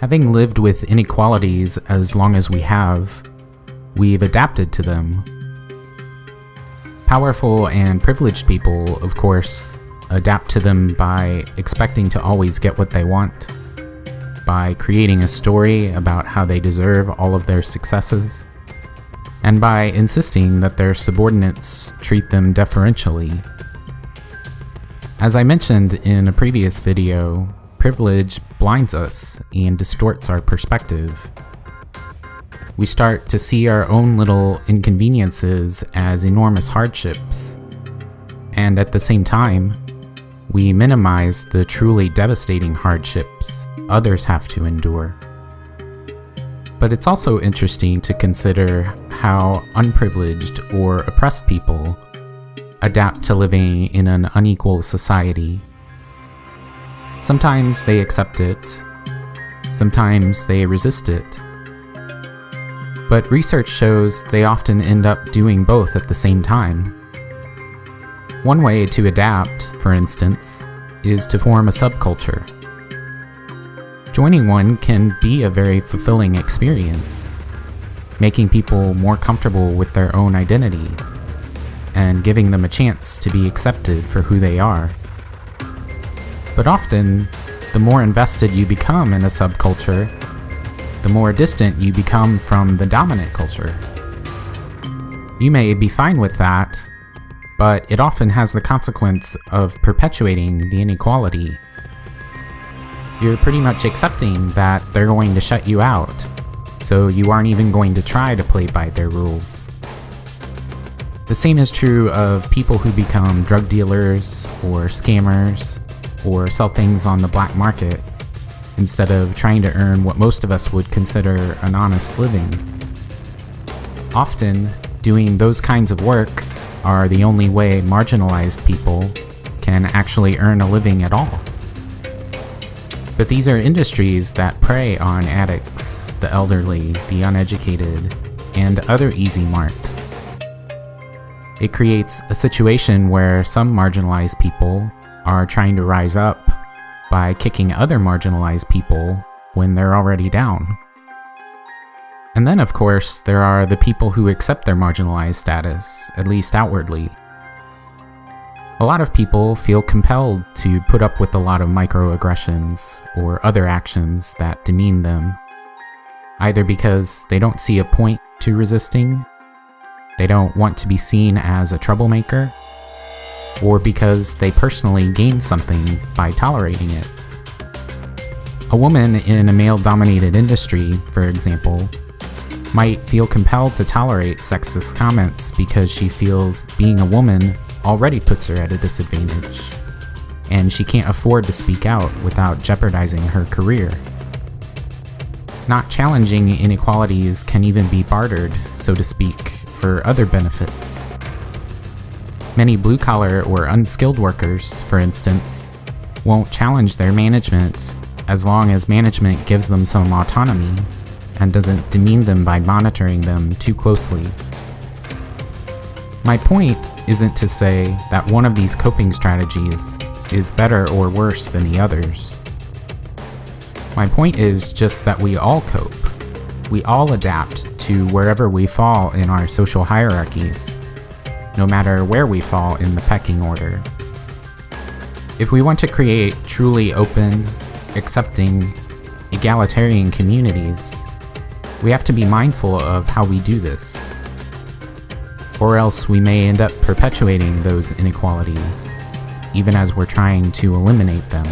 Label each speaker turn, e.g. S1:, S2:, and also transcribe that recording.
S1: Having lived with inequalities as long as we have, we've adapted to them. Powerful and privileged people, of course, adapt to them by expecting to always get what they want, by creating a story about how they deserve all of their successes, and by insisting that their subordinates treat them deferentially. As I mentioned in a previous video, privilege blinds us and distorts our perspective. We start to see our own little inconveniences as enormous hardships, and at the same time, we minimize the truly devastating hardships others have to endure. But it's also interesting to consider how unprivileged or oppressed people adapt to living in an unequal society. Sometimes they accept it, sometimes they resist it. But research shows they often end up doing both at the same time. One way to adapt, for instance, is to form a subculture. Joining one can be a very fulfilling experience, making people more comfortable with their own identity and giving them a chance to be accepted for who they are. But often, the more invested you become in a subculture, the more distant you become from the dominant culture. You may be fine with that, but it often has the consequence of perpetuating the inequality. You're pretty much accepting that they're going to shut you out, so you aren't even going to try to play by their rules. The same is true of people who become drug dealers or scammers or sell things on the black market instead of trying to earn what most of us would consider an honest living. Often, doing those kinds of work are the only way marginalized people can actually earn a living at all. But these are industries that prey on addicts, the elderly, the uneducated, and other easy marks. It creates a situation where some marginalized people are trying to rise up by kicking other marginalized people when they're already down. And then, of course, there are the people who accept their marginalized status, at least outwardly. A lot of people feel compelled to put up with a lot of microaggressions or other actions that demean them, either because they don't see a point to resisting, they don't want to be seen as a troublemaker, or because they personally gain something by tolerating it. A woman in a male-dominated industry, for example, might feel compelled to tolerate sexist comments because she feels being a woman already puts her at a disadvantage, and she can't afford to speak out without jeopardizing her career. Not challenging inequalities can even be bartered, so to speak, for other benefits. Many blue-collar or unskilled workers, for instance, won't challenge their management as long as management gives them some autonomy and doesn't demean them by monitoring them too closely. My point isn't to say that one of these coping strategies is better or worse than the others. My point is just that we all cope. We all adapt to wherever we fall in our social hierarchies, no matter where we fall in the pecking order. If we want to create truly open, accepting, egalitarian communities, we have to be mindful of how we do this, or else we may end up perpetuating those inequalities, even as we're trying to eliminate them.